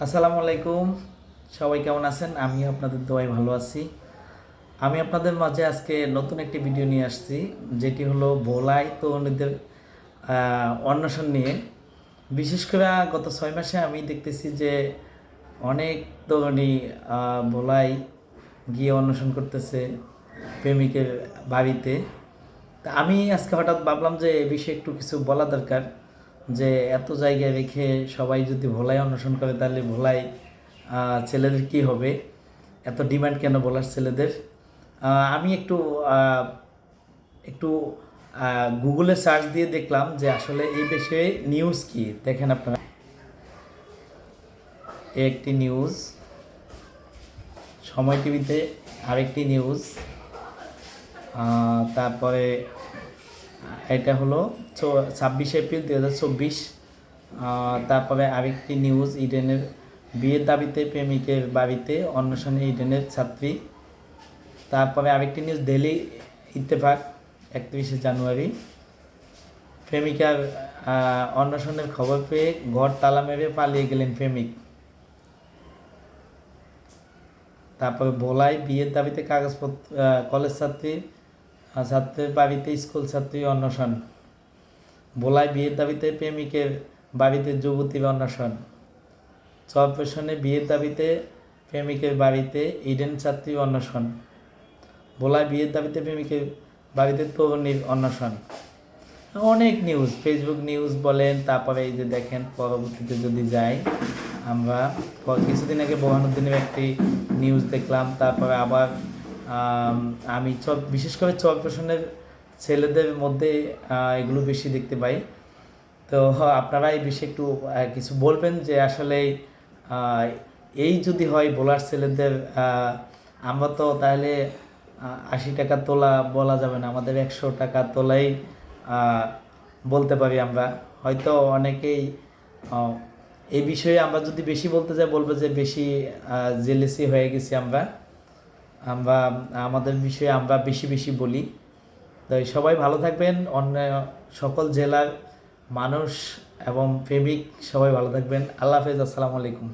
আসসালামু আলাইকুম। সবাই কেমন আছেন? আমি আপনাদের দোয়ায় ভালো আছি। আমি আপনাদের মাঝে আজকে নতুন একটি ভিডিও নিয়ে আসছি, যেটি হলো ভোলাই তরুণীদের অন্বেষণ নিয়ে। বিশেষ করে গত 6 মাসে আমি দেখতেছি যে অনেক তরুণী ভোলাই গিয়ে অন্বেষণ করতেছে প্রেমিকের বাড়িতে। তা আমি আজকে হঠাৎ ভাবলাম যে এ বিষয়ে একটু কিছু বলা দরকার, যে এত জায়গায় রেখে সবাই যদি ভোলাই অন্বেষণ করে তাহলে ভোলাই ছেলেদের কি হবে, এত ডিমান্ড কেন ভোলার ছেলেদের। আমি একটু একটু গুগলে সার্চ দিয়ে দেখলাম যে আসলে এই বিষয়ে নিউজ কি। দেখেন আপনারা, একটি নিউজ, সময় টিভিতে আরেকটি নিউজ, তারপরে এটা হলো 26 এপ্রিল 2024। তারপরে আরেকটি নিউজ, ইডেনের বিয়ের দাবিতে প্রেমিকের বাড়িতে অন্বেষণে ইডেনের ছাত্রী। তারপরে আরেকটি নিউজ, ডেলি ইত্তেফাক 31 জানুয়ারি। প্রেমিকার অন্বেষণের খবর পেয়ে ঘর তালা মেরে পালিয়ে গেলেন প্রেমিক। তারপরে ভোলায় বিয়ের দাবিতে কাগজপত্র, কলেজ ছাত্রের বাড়িতে স্কুল ছাত্রী অন্বেষণ। ভোলায় বিয়ের দাবিতে প্রেমিকের বাড়িতে যুবতীর অন্বেষণ। চরপেশনে বিয়ের দাবিতে প্রেমিকের বাড়িতে ইডেন ছাত্রী অন্বেষণ। ভোলায় বিয়ের দাবিতে প্রেমিকের বাড়িতে তরুণীর অন্বেষণ। অনেক নিউজ, ফেসবুক নিউজ বলেন। তারপরে এই যে দেখেন, পরবর্তীতে যদি যাই আমরা, কিছুদিন আগে বোরহানুদ্দিনের একটি নিউজ দেখলাম। তারপরে আবার আমি বিশেষ করে চরপেশনের ছেলেদের মধ্যে এগুলো বেশি দেখতে পাই। তো আপনারা এই বিষয়ে একটু কিছু বলবেন যে আসলে এই যদি হয় ভোলার ছেলেদের, আমরা তো তাহলে 80 টাকা তোলা বলা যাবে না, আমাদের 100 টাকা তোলাই বলতে পারি আমরা। হয়তো অনেকেই এই বিষয়ে আমরা যদি বেশি বলতে যাই বলবো যে বেশি জেলেসি হয়ে গেছি আমরা আমরা আমাদের বিষয়ে আমরা বেশি বেশি বলি। তো সবাই ভালো থাকবেন, অন্য সকল জেলার মানুষ এবং প্রেমিক সবাই ভালো থাকবেন। আল্লাহ হাফেজ, আসসালামু আলাইকুম।